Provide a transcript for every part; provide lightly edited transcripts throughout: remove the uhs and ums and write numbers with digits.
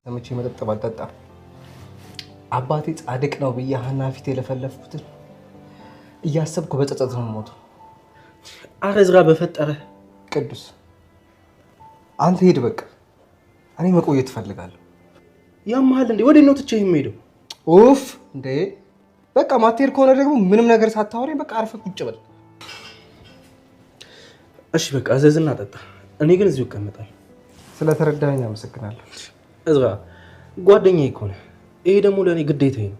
ለምቼ መጠጥ ባልጠጣ አባቴ ጻድቅ ነው ብዬ ሀና ፊት የለፈለፍኩትን እያሰብኩ በጸጸት ነው የምሞተው። አረ ዝራ በፈጠረ ቅዱስ አንተ ሄድ በቃ። እኔ መቆየት እፈልጋለሁ። ያማሃል እንዴ? ወደ ነው ትቼ የምሄደው? ኡፍ እንዴ በቃ ማትሄድ ከሆነ ደግሞ ምንም ነገር ሳታወራኝ በቃ አርፈህ ቁጭ በል። እሺ በቃ አዘዝና ጠጣ። እኔ ግን እዚሁ እቀመጣለሁ። ስለተረዳኸኝ አመሰግናለሁ። እዝራ ጓደኛዬ እኮ ነህ። ይሄ ደግሞ ለእኔ ግዴታዬ ነው።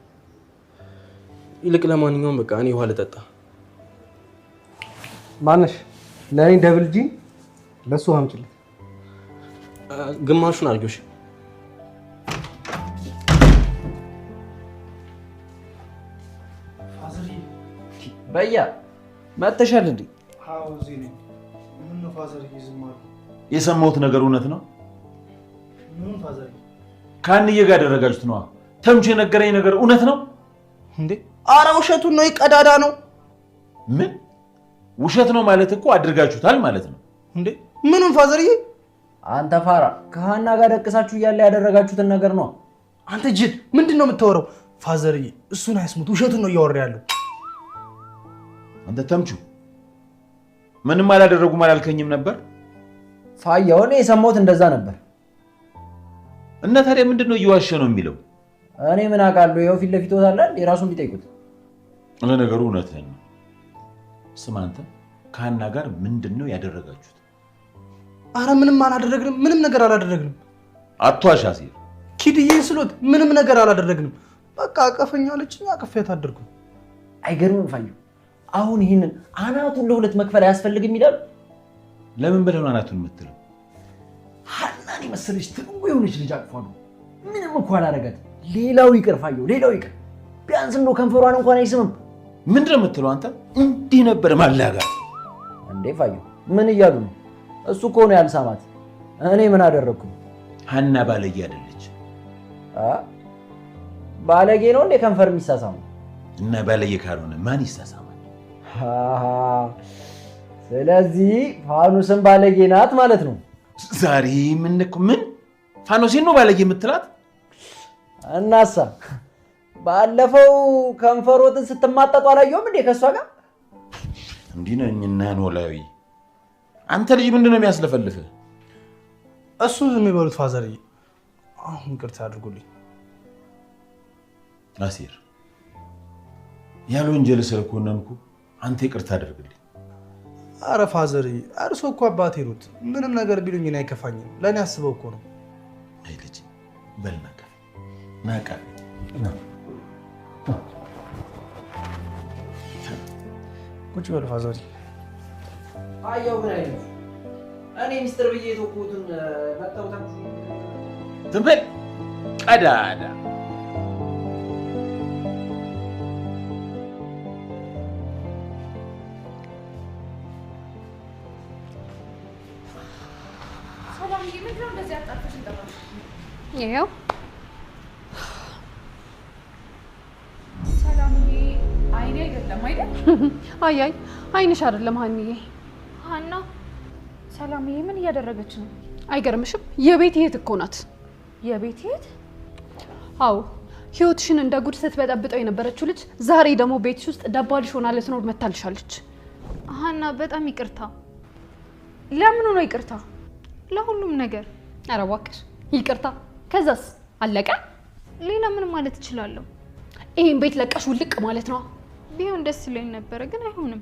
ይልቅ ለማንኛውም በቃ እኔ ውሃ ልጠጣ። ማነሽ? ለእኔ ደብል ጂ ለእሱ አምጪልኝ። ግማሹን አድርጊው። በያ መተሻል እንዴ? አዎ እዚህ ነኝ። ምን ነው ፋዘር ይዝማሉ? የሰማሁት ነገር እውነት ነው? ምን ፋዘር? ከአንዬ ጋር ያደረጋችሁት ነዋ። ተምቹ የነገረኝ ነገር እውነት ነው እንዴ? አረ ውሸቱን ነው፣ ይቀዳዳ ነው። ምን ውሸት ነው ማለት እኮ አድርጋችሁታል ማለት ነው እንዴ? ምንም ፋዘርዬ፣ አንተ ፋራ ከሀና ጋር ደቅሳችሁ እያለ ያደረጋችሁትን ነገር ነው። አንተ ጅል ምንድን ነው የምታወራው? ፋዘርዬ እሱን አይስሙት፣ ውሸቱን ነው እያወራ ያለው። አንተ ተምቹ ምንም አላደረጉም አላልከኝም ነበር? ፋያው እኔ የሰማሁት እንደዛ ነበር። እና ታዲያ ምንድነው እየዋሸ ነው የሚለው? እኔ ምን አውቃለሁ? ይኸው ፊት ለፊት ወታለን የራሱን ቢጠይቁት። ለነገሩ እውነትህን ነው። ስማ አንተ ከሀና ጋር ምንድነው ያደረጋችሁት? አረ ምንም አላደረግንም፣ ምንም ነገር አላደረግንም። አትዋሽ አሲር። ኪድዬ ስሎት ምንም ነገር አላደረግንም። በቃ አቀፈኛለችኝ፣ አቀፈያት አደርኩ። አይገርምም ፋዩ? አሁን ይህንን አናቱን ለሁለት መክፈል አያስፈልግም ይላሉ። ለምን ብለህ ነው አናቱን የምትለው? ሀናን የመሰለች ትንጉ የሆነች ልጅ አቅፏ ነው። ምንም እኮ አላደረጋት። ሌላው ይቅር ፋየው፣ ሌላው ይቅር። ቢያንስ እንደው ከንፈሯን እንኳን አይስምም። ምንድን ነው የምትለው አንተ? እንዲህ ነበር ማላጋት እንዴ ፋየው? ምን እያሉ ነው? እሱ እኮ ነው ያልሳማት። እኔ ምን አደረግኩ? ሀና ባለጌ አይደለች። ባለጌ ነው እንዴ ከንፈር የሚሳሳሙ? እና ባለጌ ካልሆነ ማን ይሳሳማል? ስለዚህ ፋኑስም ባለጌ ናት ማለት ነው። ዛሬ ምን ፋኖሴን ነው ባለጌ የምትላት? እናሳ ባለፈው ከንፈሮትን ስትማጠጡ አላየሁም እንዴ ከሷ ጋር? እንዲህ ነኝና ኖላዊ። አንተ ልጅ ምንድነው የሚያስለፈልፍህ? እሱ ዝም ይበሉት ፋዘርዬ። አሁን ይቅርታ አድርጉልኝ። አሲር ያለ ወንጀል ስለኮነንኩ አንተ ይቅርታ አድርግልኝ። አረ ፋዘርዬ፣ እርሶ እኮ አባቴ ሩት። ምንም ነገር ቢሉኝ እኔ አይከፋኝም። ለእኔ አስበው እኮ ነው። አይ ልጅ በል ናቃ ቁጭ በል ፋዘርዬ። አየው ምን አይነት እኔ ሚስጥር ብዬ የተውኩትን መጣው ትንበል ቀዳዳ። ይሄው ሰላምዬ፣ አይኔ አይደለም አይደል? አይ አይንሽ አይደለም ሀኒዬ። ሀና ሰላምዬ ምን እያደረገች ነው? አይገርምሽም? የቤት እህት እኮ ናት። የቤት እህት? አዎ፣ ህይወትሽን እንደ ጉድ ስትበጠብጠው የነበረችው ልጅ ዛሬ ደግሞ ቤትሽ ውስጥ ደባልሽ ሆና ልትኖር መታልሻለች። ሀና በጣም ይቅርታ። ለምኑ ነው ይቅርታ? ለሁሉም ነገር። ኧረ እባክሽ ይቅርታ። ከዛስ አለቀ? ሌላ ምን ማለት እችላለሁ? ይሄን ቤት ለቀሽ ውልቅ ማለት ነው። ቢሆን ደስ ይለኝ ነበረ፣ ግን አይሆንም።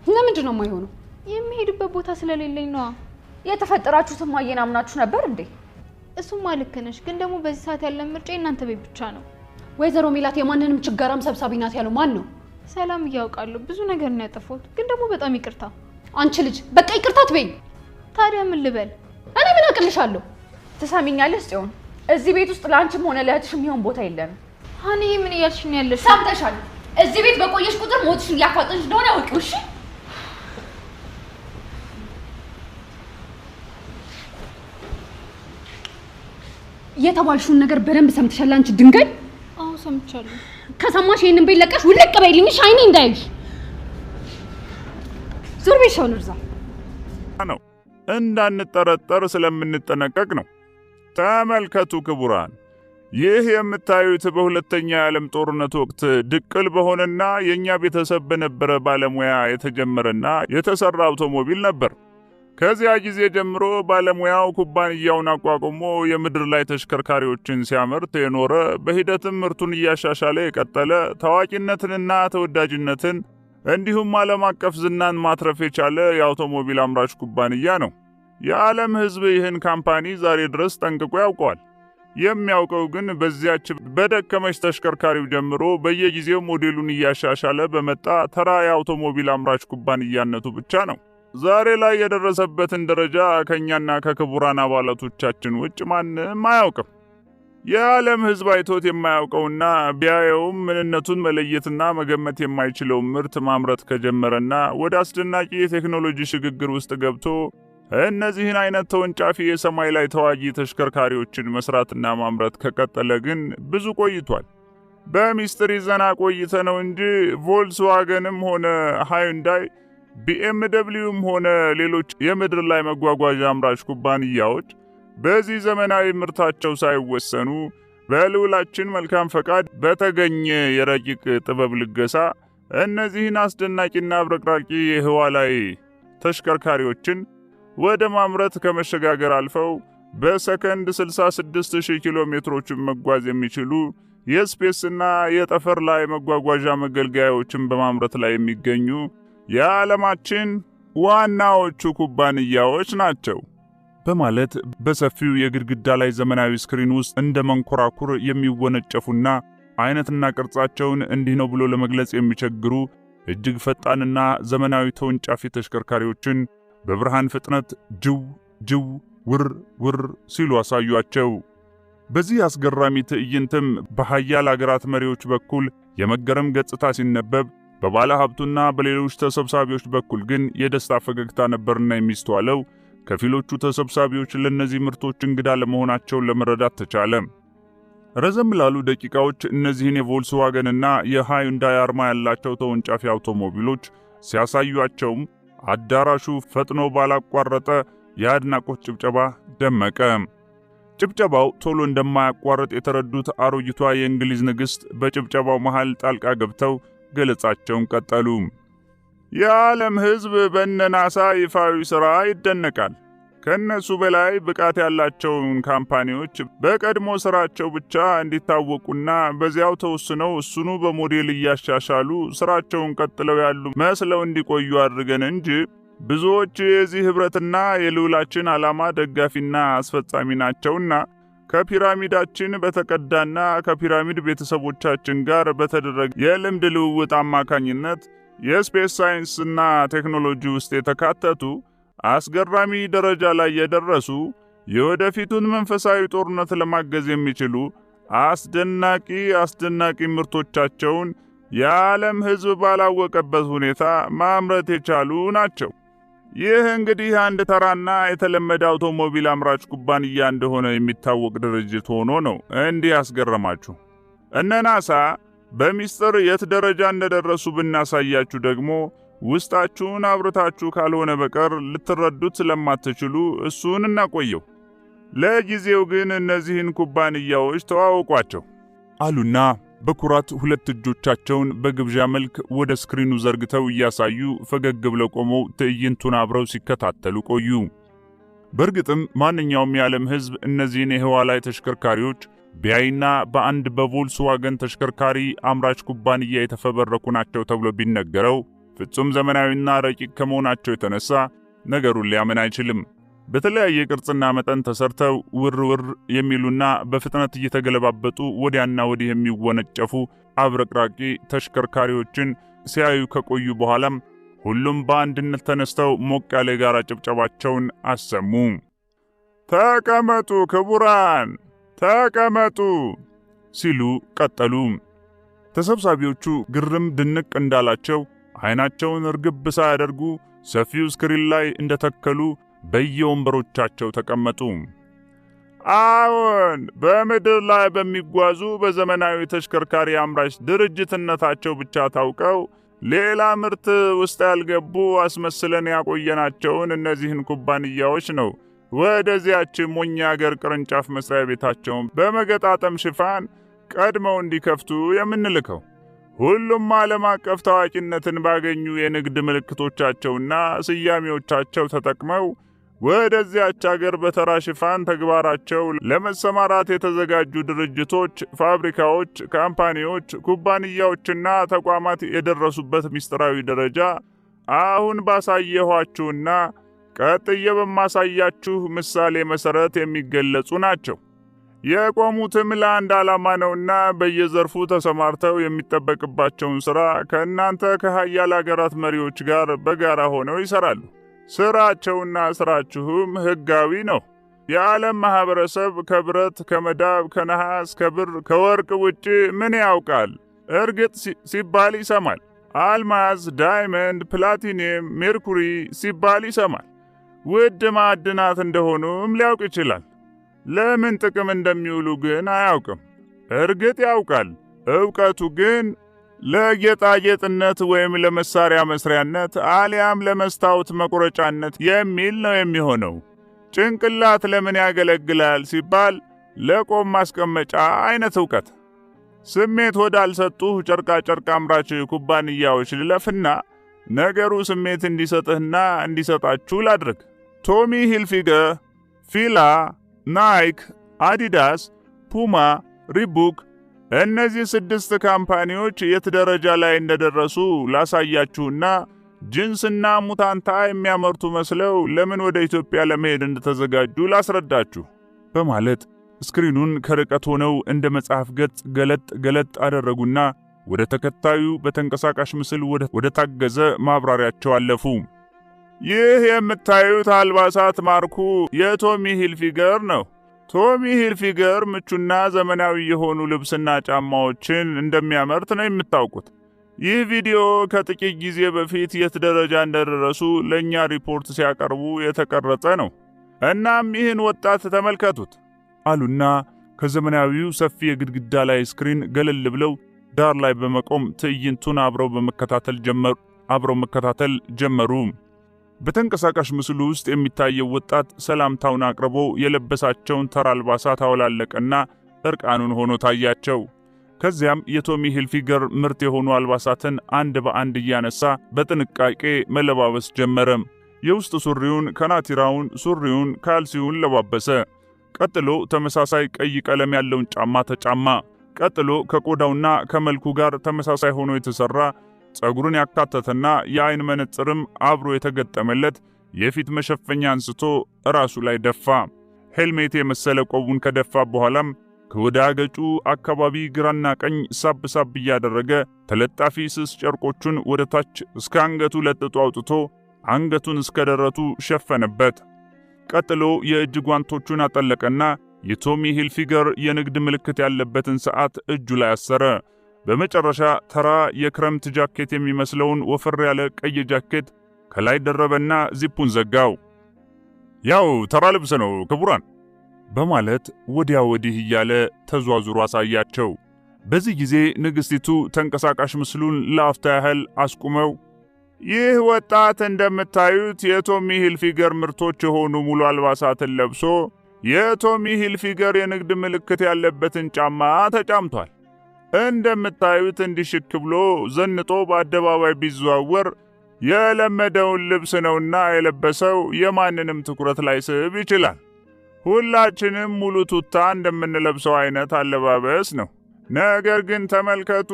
ለምንድን ነው የማይሆነው? የሚሄድበት ቦታ ስለሌለኝ ነዋ። የተፈጠራችሁትን ማየን አምናችሁ ነበር እንዴ? እሱማ ልክ ነሽ፣ ግን ደግሞ በዚህ ሰዓት ያለን ምርጫ የእናንተ ቤት ብቻ ነው። ወይዘሮ ሜላት የማንንም ችጋራም ሰብሳቢ ናት ያለው ማን ነው? ሰላም እያውቃለሁ፣ ብዙ ነገር ነው ያጠፋሁት፣ ግን ደግሞ በጣም ይቅርታ። አንቺ ልጅ በቃ ይቅርታ ትበይኝ። ታዲያ ምን ልበል? እኔ ምን አቅልሻለሁ? ትሰሚኛለሽ ጽዮን፣ እዚህ ቤት ውስጥ ለአንቺም ሆነ ለእህትሽ የሚሆን ቦታ የለንም። ሀኒዬ ምን እያልሽ ነው ያለሽ? ሰምተሻል? እዚህ ቤት በቆየሽ ቁጥር ሞትሽን እያፋጠንሽ እንደሆነ አውቂው። እሺ የተባልሽውን ነገር በደንብ ሰምተሻል አንቺ ድንጋይ? አዎ ሰምቻለሁ። ከሰማሽ ይሄንን ቤት ለቀሽ ውልቅ በይልኝ። እሺ አይኔ እንዳይሽ። ዞር በይ ሻውልርዛ እንዳንጠረጠር ስለምንጠነቀቅ ነው። ተመልከቱ ክቡራን፣ ይህ የምታዩት በሁለተኛ የዓለም ጦርነት ወቅት ድቅል በሆነና የእኛ ቤተሰብ በነበረ ባለሙያ የተጀመረና የተሰራ አውቶሞቢል ነበር። ከዚያ ጊዜ ጀምሮ ባለሙያው ኩባንያውን አቋቁሞ የምድር ላይ ተሽከርካሪዎችን ሲያመርት የኖረ፣ በሂደትም ምርቱን እያሻሻለ የቀጠለ፣ ታዋቂነትንና ተወዳጅነትን እንዲሁም ዓለም አቀፍ ዝናን ማትረፍ የቻለ የአውቶሞቢል አምራች ኩባንያ ነው። የዓለም ሕዝብ ይህን ካምፓኒ ዛሬ ድረስ ጠንቅቆ ያውቀዋል። የሚያውቀው ግን በዚያች በደከመች ተሽከርካሪው ጀምሮ በየጊዜው ሞዴሉን እያሻሻለ በመጣ ተራ የአውቶሞቢል አምራች ኩባንያነቱ ብቻ ነው። ዛሬ ላይ የደረሰበትን ደረጃ ከእኛና ከክቡራን አባላቶቻችን ውጭ ማንም አያውቅም። የዓለም ሕዝብ አይቶት የማያውቀውና ቢያየውም ምንነቱን መለየትና መገመት የማይችለውን ምርት ማምረት ከጀመረና ወደ አስደናቂ የቴክኖሎጂ ሽግግር ውስጥ ገብቶ እነዚህን አይነት ተወንጫፊ የሰማይ ላይ ተዋጊ ተሽከርካሪዎችን መስራትና ማምረት ከቀጠለ ግን ብዙ ቆይቷል። በሚስጥር ይዘና ቆይተነው እንጂ ቮልስዋገንም ሆነ ሃዩንዳይ፣ ቢኤምደብሊውም ሆነ ሌሎች የምድር ላይ መጓጓዣ አምራች ኩባንያዎች በዚህ ዘመናዊ ምርታቸው ሳይወሰኑ በልዑላችን መልካም ፈቃድ በተገኘ የረቂቅ ጥበብ ልገሳ እነዚህን አስደናቂና አብረቅራቂ የህዋ ላይ ተሽከርካሪዎችን ወደ ማምረት ከመሸጋገር አልፈው በሰከንድ 66000 ኪሎ ሜትሮችን መጓዝ የሚችሉ የስፔስና የጠፈር ላይ መጓጓዣ መገልገያዎችን በማምረት ላይ የሚገኙ የዓለማችን ዋናዎቹ ኩባንያዎች ናቸው በማለት በሰፊው የግድግዳ ላይ ዘመናዊ ስክሪን ውስጥ እንደ መንኮራኩር የሚወነጨፉና አይነትና ቅርጻቸውን እንዲህ ነው ብሎ ለመግለጽ የሚቸግሩ እጅግ ፈጣንና ዘመናዊ ተወንጫፊ ተሽከርካሪዎችን በብርሃን ፍጥነት ጅው ጅው ውር ውር ሲሉ አሳዩአቸው። በዚህ አስገራሚ ትዕይንትም በሃያል አገራት መሪዎች በኩል የመገረም ገጽታ ሲነበብ፣ በባለ ሀብቱና በሌሎች ተሰብሳቢዎች በኩል ግን የደስታ ፈገግታ ነበርና የሚስተዋለው። ከፊሎቹ ተሰብሳቢዎች ለነዚህ ምርቶች እንግዳ ለመሆናቸውን ለመረዳት ተቻለ። ረዘም ላሉ ደቂቃዎች እነዚህን የቮልስዋገንና የሃዩንዳይ አርማ ያላቸው ተወንጫፊ አውቶሞቢሎች ሲያሳዩአቸውም አዳራሹ ፈጥኖ ባላቋረጠ የአድናቆት ጭብጨባ ደመቀ። ጭብጨባው ቶሎ እንደማያቋርጥ የተረዱት አሮጊቷ የእንግሊዝ ንግሥት በጭብጨባው መሃል ጣልቃ ገብተው ገለጻቸውን ቀጠሉ። የዓለም ሕዝብ በእነ ናሳ ይፋዊ ሥራ ይደነቃል። ከነሱ በላይ ብቃት ያላቸውን ካምፓኒዎች በቀድሞ ሥራቸው ብቻ እንዲታወቁና በዚያው ተወስነው እሱኑ በሞዴል እያሻሻሉ ሥራቸውን ቀጥለው ያሉ መስለው እንዲቆዩ አድርገን እንጂ ብዙዎች የዚህ ኅብረትና የልዑላችን ዓላማ ደጋፊና አስፈጻሚ ናቸውና ከፒራሚዳችን በተቀዳና ከፒራሚድ ቤተሰቦቻችን ጋር በተደረገ የልምድ ልውውጥ አማካኝነት የስፔስ ሳይንስና ቴክኖሎጂ ውስጥ የተካተቱ አስገራሚ ደረጃ ላይ የደረሱ የወደፊቱን መንፈሳዊ ጦርነት ለማገዝ የሚችሉ አስደናቂ ምርቶቻቸውን የዓለም ሕዝብ ባላወቀበት ሁኔታ ማምረት የቻሉ ናቸው። ይህ እንግዲህ አንድ ተራና የተለመደ አውቶሞቢል አምራች ኩባንያ እንደሆነ የሚታወቅ ድርጅት ሆኖ ነው እንዲህ ያስገረማችሁ። እነ ናሳ በሚስጥር የት ደረጃ እንደደረሱ ብናሳያችሁ ደግሞ ውስጣችሁን አብርታችሁ ካልሆነ በቀር ልትረዱት ስለማትችሉ እሱን እናቆየው። ለጊዜው ግን እነዚህን ኩባንያዎች ተዋወቋቸው አሉና በኩራት ሁለት እጆቻቸውን በግብዣ መልክ ወደ ስክሪኑ ዘርግተው እያሳዩ ፈገግ ብለው ቆመው ትዕይንቱን አብረው ሲከታተሉ ቆዩ። በእርግጥም ማንኛውም የዓለም ሕዝብ እነዚህን የህዋ ላይ ተሽከርካሪዎች ቢያይና በአንድ በቮልስዋገን ተሽከርካሪ አምራች ኩባንያ የተፈበረኩ ናቸው ተብሎ ቢነገረው ፍጹም ዘመናዊና ረቂቅ ከመሆናቸው የተነሳ ነገሩን ሊያምን አይችልም። በተለያየ ቅርጽና መጠን ተሰርተው ውር ውር የሚሉና በፍጥነት እየተገለባበጡ ወዲያና ወዲህ የሚወነጨፉ አብረቅራቂ ተሽከርካሪዎችን ሲያዩ ከቆዩ በኋላም ሁሉም በአንድነት ተነስተው ሞቅ ያለ የጋራ ጭብጨባቸውን አሰሙ። ተቀመጡ ክቡራን ተቀመጡ ሲሉ ቀጠሉ። ተሰብሳቢዎቹ ግርም ድንቅ እንዳላቸው አይናቸውን እርግብ ሳያደርጉ ሰፊው ስክሪን ላይ እንደተከሉ በየወንበሮቻቸው ተቀመጡ። አዎን፣ በምድር ላይ በሚጓዙ በዘመናዊ ተሽከርካሪ አምራች ድርጅትነታቸው ብቻ ታውቀው ሌላ ምርት ውስጥ ያልገቡ አስመስለን ያቆየናቸውን እነዚህን ኩባንያዎች ነው ወደዚያች ሞኝ አገር ቅርንጫፍ መስሪያ ቤታቸውን በመገጣጠም ሽፋን ቀድመው እንዲከፍቱ የምንልከው። ሁሉም ዓለም አቀፍ ታዋቂነትን ባገኙ የንግድ ምልክቶቻቸውና ስያሜዎቻቸው ተጠቅመው ወደዚያች አገር በተራ ሽፋን ተግባራቸው ለመሰማራት የተዘጋጁ ድርጅቶች፣ ፋብሪካዎች፣ ካምፓኒዎች፣ ኩባንያዎችና ተቋማት የደረሱበት ምስጢራዊ ደረጃ አሁን ባሳየኋችሁና ቀጥዬ በማሳያችሁ ምሳሌ መሰረት የሚገለጹ ናቸው። የቆሙትም ለአንድ ዓላማ ነውና በየዘርፉ ተሰማርተው የሚጠበቅባቸውን ሥራ ከእናንተ ከሀያል አገራት መሪዎች ጋር በጋራ ሆነው ይሠራሉ። ሥራቸውና ሥራችሁም ሕጋዊ ነው። የዓለም ማኅበረሰብ ከብረት፣ ከመዳብ፣ ከነሐስ፣ ከብር፣ ከወርቅ ውጭ ምን ያውቃል? እርግጥ ሲባል ይሰማል። አልማዝ፣ ዳይመንድ፣ ፕላቲኒየም፣ ሜርኩሪ ሲባል ይሰማል። ውድ ማዕድናት እንደሆኑም ሊያውቅ ይችላል። ለምን ጥቅም እንደሚውሉ ግን አያውቅም። እርግጥ ያውቃል። ዕውቀቱ ግን ለጌጣጌጥነት ወይም ለመሳሪያ መስሪያነት አሊያም ለመስታወት መቁረጫነት የሚል ነው የሚሆነው። ጭንቅላት ለምን ያገለግላል ሲባል ለቆም ማስቀመጫ አይነት ዕውቀት። ስሜት ወዳልሰጡህ ጨርቃ አምራች ኩባንያዎች ልለፍና ነገሩ ስሜት እንዲሰጥህና እንዲሰጣችሁ ላድርግ። ቶሚ ሂልፊገር፣ ፊላ፣ ናይክ፣ አዲዳስ፣ ፑማ፣ ሪቡክ እነዚህ 6 ካምፓኒዎች የት ደረጃ ላይ እንደደረሱ ላሳያችሁና ጅንስና ሙታንታ የሚያመርቱ መስለው ለምን ወደ ኢትዮጵያ ለመሄድ እንደተዘጋጁ ላስረዳችሁ በማለት ስክሪኑን ከርቀት ሆነው እንደ መጽሐፍ ገጽ ገለጥ አደረጉና ወደ ተከታዩ በተንቀሳቃሽ ምስል ወደ ታገዘ ማብራሪያቸው አለፉ። ይህ የምታዩት አልባሳት ማርኩ የቶሚ ሂልፊገር ነው። ቶሚ ሂልፊገር ምቹና ዘመናዊ የሆኑ ልብስና ጫማዎችን እንደሚያመርት ነው የምታውቁት። ይህ ቪዲዮ ከጥቂት ጊዜ በፊት የት ደረጃ እንደደረሱ ለእኛ ሪፖርት ሲያቀርቡ የተቀረጸ ነው። እናም ይህን ወጣት ተመልከቱት አሉና ከዘመናዊው ሰፊ የግድግዳ ላይ ስክሪን ገለል ብለው ዳር ላይ በመቆም ትዕይንቱን አብረው መከታተል ጀመሩ። በተንቀሳቃሽ ምስሉ ውስጥ የሚታየው ወጣት ሰላምታውን አቅርቦ የለበሳቸውን ተራ አልባሳት አወላለቀና እርቃኑን ሆኖ ታያቸው። ከዚያም የቶሚ ሂልፊገር ምርት የሆኑ አልባሳትን አንድ በአንድ እያነሳ በጥንቃቄ መለባበስ ጀመረ። የውስጥ ሱሪውን፣ ከናቲራውን፣ ሱሪውን፣ ካልሲውን ለባበሰ። ቀጥሎ ተመሳሳይ ቀይ ቀለም ያለውን ጫማ ተጫማ። ቀጥሎ ከቆዳውና ከመልኩ ጋር ተመሳሳይ ሆኖ የተሰራ ጸጉሩን ያካተተና የአይን መነጽርም አብሮ የተገጠመለት የፊት መሸፈኛ አንስቶ ራሱ ላይ ደፋ። ሄልሜት የመሰለ ቆቡን ከደፋ በኋላም ከወደ አገጩ አካባቢ ግራና ቀኝ ሳብ እያደረገ ተለጣፊ ስስ ጨርቆቹን ወደ ታች እስከ አንገቱ ለጥጦ አውጥቶ አንገቱን እስከ ደረቱ ሸፈነበት። ቀጥሎ የእጅ ጓንቶቹን አጠለቀና የቶሚ ሂልፊገር የንግድ ምልክት ያለበትን ሰዓት እጁ ላይ አሰረ። በመጨረሻ ተራ የክረምት ጃኬት የሚመስለውን ወፈር ያለ ቀይ ጃኬት ከላይ ደረበና ዚፑን ዘጋው። ያው ተራ ልብስ ነው ክቡራን በማለት ወዲያ ወዲህ እያለ ተዟዙሮ አሳያቸው። በዚህ ጊዜ ንግሥቲቱ ተንቀሳቃሽ ምስሉን ለአፍታ ያህል አስቁመው ይህ ወጣት እንደምታዩት የቶሚ ሂልፊገር ምርቶች የሆኑ ሙሉ አልባሳትን ለብሶ የቶሚ ሂልፊገር የንግድ ምልክት ያለበትን ጫማ ተጫምቷል። እንደምታዩት እንዲሽክ ብሎ ዘንጦ በአደባባይ ቢዘዋወር የለመደውን ልብስ ነውና የለበሰው የማንንም ትኩረት ላይ ስብ ይችላል። ሁላችንም ሙሉ ቱታ እንደምንለብሰው አይነት አለባበስ ነው። ነገር ግን ተመልከቱ፣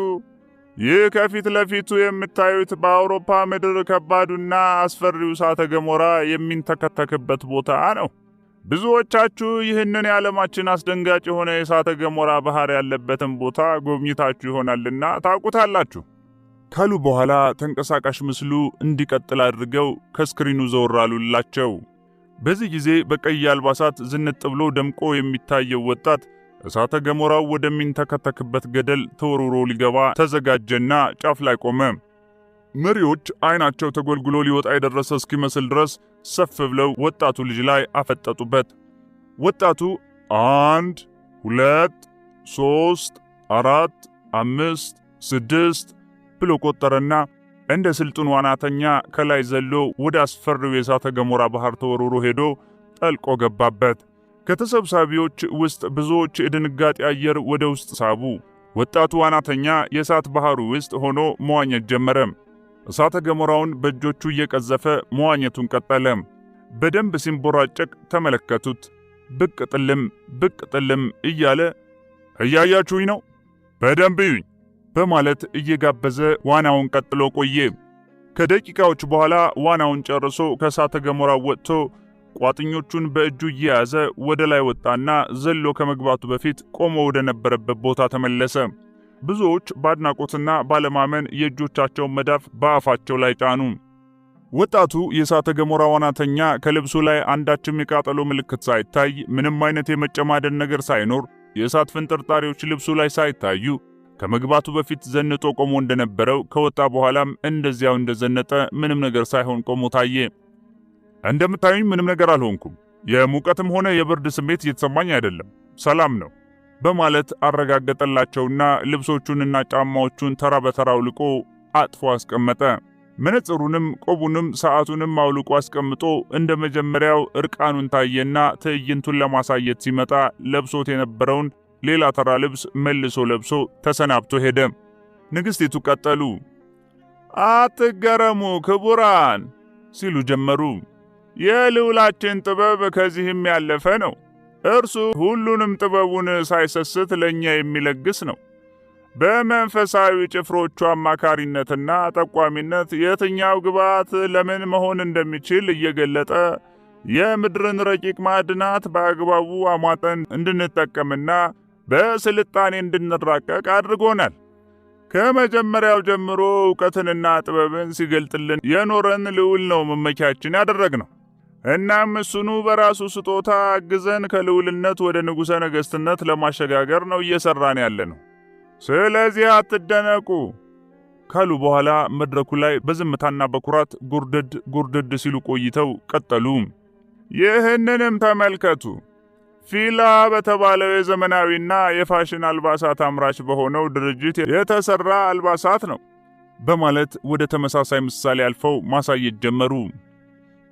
ይህ ከፊት ለፊቱ የምታዩት በአውሮፓ ምድር ከባዱና አስፈሪው እሳተ ገሞራ የሚንተከተክበት ቦታ ነው። ብዙዎቻችሁ ይህንን የዓለማችን አስደንጋጭ የሆነ የእሳተ ገሞራ ባህር ያለበትን ቦታ ጎብኝታችሁ ይሆናልና ታውቁታላችሁ ካሉ በኋላ ተንቀሳቃሽ ምስሉ እንዲቀጥል አድርገው ከስክሪኑ ዘወር አሉላቸው። በዚህ ጊዜ በቀይ አልባሳት ዝንጥ ብሎ ደምቆ የሚታየው ወጣት እሳተ ገሞራው ወደሚንተከተክበት ገደል ተወርውሮ ሊገባ ተዘጋጀና ጫፍ ላይ ቆመ። መሪዎች አይናቸው ተጎልጉሎ ሊወጣ የደረሰ እስኪመስል ድረስ ሰፍ ብለው ወጣቱ ልጅ ላይ አፈጠጡበት። ወጣቱ 1 2 3 4 5 6 ብሎ ቆጠረና እንደ ስልጡን ዋናተኛ ከላይ ዘሎ ወደ አስፈሪው የእሳተ ገሞራ ባህር ተወርውሮ ሄዶ ጠልቆ ገባበት። ከተሰብሳቢዎች ውስጥ ብዙዎች የድንጋጤ አየር ወደ ውስጥ ሳቡ። ወጣቱ ዋናተኛ የእሳት ባህሩ ውስጥ ሆኖ መዋኘት ጀመረ። እሳተ ገሞራውን በእጆቹ እየቀዘፈ መዋኘቱን ቀጠለ። በደንብ ሲንቦራጨቅ ተመለከቱት። ብቅ ጥልም እያለ እያያችሁኝ ነው? በደንብ ይዩኝ በማለት እየጋበዘ ዋናውን ቀጥሎ ቆየ። ከደቂቃዎች በኋላ ዋናውን ጨርሶ ከእሳተ ገሞራው ወጥቶ ቋጥኞቹን በእጁ እየያዘ ወደ ላይ ወጣና ዘሎ ከመግባቱ በፊት ቆሞ ወደ ነበረበት ቦታ ተመለሰ። ብዙዎች በአድናቆትና ባለማመን የእጆቻቸውን መዳፍ በአፋቸው ላይ ጫኑ። ወጣቱ የእሳተ ገሞራ ዋናተኛ ከልብሱ ላይ አንዳችም የቃጠሎ ምልክት ሳይታይ፣ ምንም አይነት የመጨማደን ነገር ሳይኖር፣ የእሳት ፍንጥርጣሪዎች ልብሱ ላይ ሳይታዩ ከመግባቱ በፊት ዘንጦ ቆሞ እንደነበረው ከወጣ በኋላም እንደዚያው እንደዘነጠ ምንም ነገር ሳይሆን ቆሞ ታየ። እንደምታዩኝ ምንም ነገር አልሆንኩም። የሙቀትም ሆነ የብርድ ስሜት እየተሰማኝ አይደለም፣ ሰላም ነው በማለት አረጋገጠላቸውና ልብሶቹንና ጫማዎቹን ተራ በተራ አውልቆ አጥፎ አስቀመጠ። መነጽሩንም ቆቡንም ሰዓቱንም አውልቆ አስቀምጦ እንደ መጀመሪያው እርቃኑን ታየና ትዕይንቱን ለማሳየት ሲመጣ ለብሶት የነበረውን ሌላ ተራ ልብስ መልሶ ለብሶ ተሰናብቶ ሄደ። ንግሥቲቱ ቀጠሉ። አትገረሙ ክቡራን ሲሉ ጀመሩ። የልዑላችን ጥበብ ከዚህም ያለፈ ነው። እርሱ ሁሉንም ጥበቡን ሳይሰስት ለእኛ የሚለግስ ነው። በመንፈሳዊ ጭፍሮቹ አማካሪነትና ጠቋሚነት የትኛው ግብዓት ለምን መሆን እንደሚችል እየገለጠ የምድርን ረቂቅ ማዕድናት በአግባቡ አሟጠን እንድንጠቀምና በስልጣኔ እንድንራቀቅ አድርጎናል። ከመጀመሪያው ጀምሮ ዕውቀትንና ጥበብን ሲገልጥልን የኖረን ልዑል ነው መመኪያችን ያደረግነው። እናም እሱኑ በራሱ ስጦታ አግዘን ከልዑልነት ወደ ንጉሠ ነገሥትነት ለማሸጋገር ነው እየሰራን ያለ ነው። ስለዚህ አትደነቁ ካሉ በኋላ መድረኩ ላይ በዝምታና በኩራት ጉርድድ ሲሉ ቆይተው ቀጠሉ። ይህንንም ተመልከቱ። ፊላ በተባለው የዘመናዊና የፋሽን አልባሳት አምራች በሆነው ድርጅት የተሰራ አልባሳት ነው በማለት ወደ ተመሳሳይ ምሳሌ አልፈው ማሳየት ጀመሩ።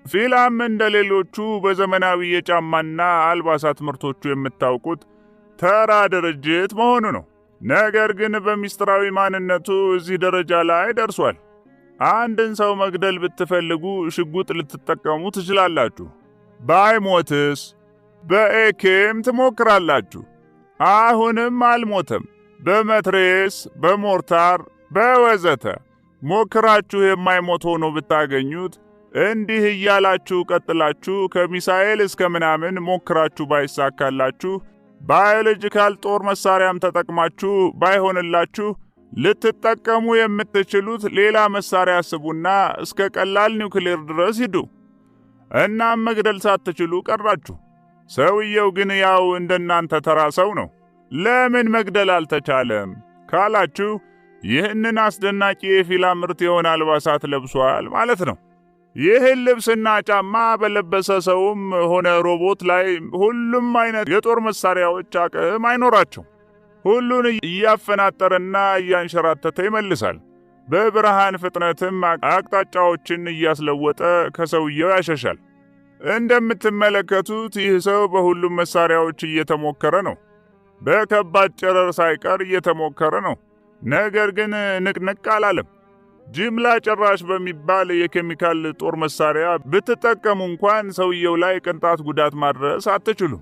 ፊላም እንደሌሎቹ በዘመናዊ የጫማና አልባሳት ምርቶቹ የምታውቁት ተራ ድርጅት መሆኑ ነው። ነገር ግን በሚስጥራዊ ማንነቱ እዚህ ደረጃ ላይ ደርሷል። አንድን ሰው መግደል ብትፈልጉ ሽጉጥ ልትጠቀሙ ትችላላችሁ። ባይሞትስ በኤኬም ትሞክራላችሁ። አሁንም አልሞተም። በመትሬስ፣ በሞርታር፣ በወዘተ ሞክራችሁ የማይሞት ሆኖ ብታገኙት እንዲህ እያላችሁ ቀጥላችሁ ከሚሳኤል እስከ ምናምን ሞክራችሁ ባይሳካላችሁ ባዮሎጂካል ጦር መሳሪያም ተጠቅማችሁ ባይሆንላችሁ ልትጠቀሙ የምትችሉት ሌላ መሳሪያ አስቡና እስከ ቀላል ኒውክሌር ድረስ ሂዱ። እናም መግደል ሳትችሉ ቀራችሁ። ሰውየው ግን ያው እንደናንተ ተራ ሰው ነው። ለምን መግደል አልተቻለም ካላችሁ ይህንን አስደናቂ የፊላ ምርት የሆነ አልባሳት ለብሷል ማለት ነው። ይህን ልብስና ጫማ በለበሰ ሰውም ሆነ ሮቦት ላይ ሁሉም አይነት የጦር መሳሪያዎች አቅም አይኖራቸው። ሁሉን እያፈናጠረና እያንሸራተተ ይመልሳል። በብርሃን ፍጥነትም አቅጣጫዎችን እያስለወጠ ከሰውየው ያሸሻል። እንደምትመለከቱት ይህ ሰው በሁሉም መሳሪያዎች እየተሞከረ ነው። በከባድ ጨረር ሳይቀር እየተሞከረ ነው። ነገር ግን ንቅንቅ አላለም። ጅምላ ጨራሽ በሚባል የኬሚካል ጦር መሳሪያ ብትጠቀሙ እንኳን ሰውየው ላይ ቅንጣት ጉዳት ማድረስ አትችሉም።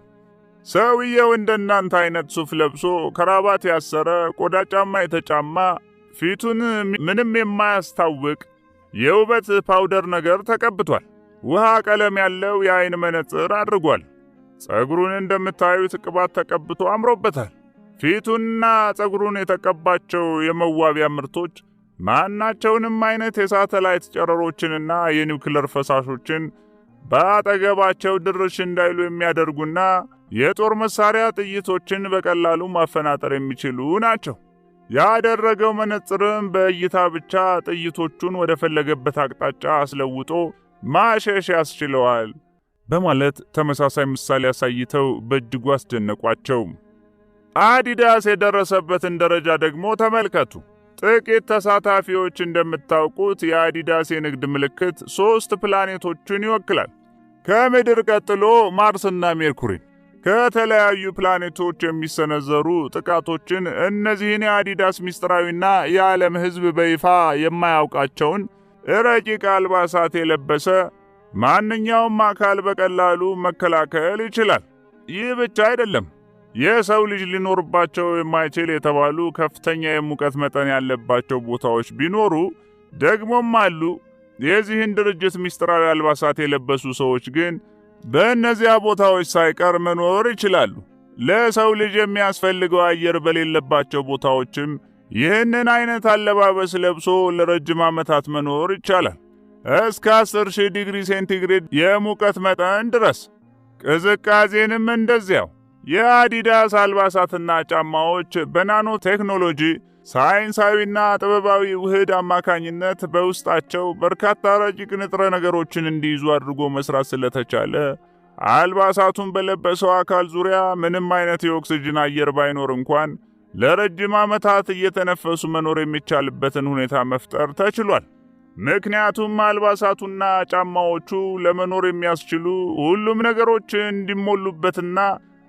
ሰውየው እንደናንተ አይነት ሱፍ ለብሶ ከራባት ያሰረ ቆዳ ጫማ የተጫማ ፊቱን ምንም የማያስታውቅ የውበት ፓውደር ነገር ተቀብቷል። ውሃ ቀለም ያለው የአይን መነጽር አድርጓል። ጸጉሩን እንደምታዩት ቅባት ተቀብቶ አምሮበታል። ፊቱንና ጸጉሩን የተቀባቸው የመዋቢያ ምርቶች ማናቸውንም አይነት የሳተላይት ጨረሮችንና የኒውክሌር ፈሳሾችን በአጠገባቸው ድርሽ እንዳይሉ የሚያደርጉና የጦር መሳሪያ ጥይቶችን በቀላሉ ማፈናጠር የሚችሉ ናቸው። ያደረገው መነጽርም በእይታ ብቻ ጥይቶቹን ወደ ፈለገበት አቅጣጫ አስለውጦ ማሸሽ ያስችለዋል በማለት ተመሳሳይ ምሳሌ አሳይተው በእጅጉ አስደነቋቸው። አዲዳስ የደረሰበትን ደረጃ ደግሞ ተመልከቱ። ጥቂት ተሳታፊዎች እንደምታውቁት የአዲዳስ የንግድ ምልክት 3 ፕላኔቶችን ይወክላል። ከምድር ቀጥሎ ማርስና ሜርኩሪን። ከተለያዩ ፕላኔቶች የሚሰነዘሩ ጥቃቶችን እነዚህን የአዲዳስ ሚስጥራዊና የዓለም ሕዝብ በይፋ የማያውቃቸውን ረቂቅ አልባሳት የለበሰ ማንኛውም አካል በቀላሉ መከላከል ይችላል። ይህ ብቻ አይደለም። የሰው ልጅ ሊኖርባቸው የማይችል የተባሉ ከፍተኛ የሙቀት መጠን ያለባቸው ቦታዎች ቢኖሩ ደግሞም አሉ። የዚህን ድርጅት ሚስጥራዊ አልባሳት የለበሱ ሰዎች ግን በእነዚያ ቦታዎች ሳይቀር መኖር ይችላሉ። ለሰው ልጅ የሚያስፈልገው አየር በሌለባቸው ቦታዎችም ይህንን አይነት አለባበስ ለብሶ ለረጅም ዓመታት መኖር ይቻላል። እስከ 10,000 ዲግሪ ሴንቲግሬድ የሙቀት መጠን ድረስ። ቅዝቃዜንም እንደዚያው። የአዲዳስ አልባሳትና ጫማዎች በናኖ ቴክኖሎጂ ሳይንሳዊና ጥበባዊ ውህድ አማካኝነት በውስጣቸው በርካታ ረቂቅ ንጥረ ነገሮችን እንዲይዙ አድርጎ መስራት ስለተቻለ አልባሳቱን በለበሰው አካል ዙሪያ ምንም አይነት የኦክስጅን አየር ባይኖር እንኳን ለረጅም ዓመታት እየተነፈሱ መኖር የሚቻልበትን ሁኔታ መፍጠር ተችሏል። ምክንያቱም አልባሳቱና ጫማዎቹ ለመኖር የሚያስችሉ ሁሉም ነገሮች እንዲሞሉበትና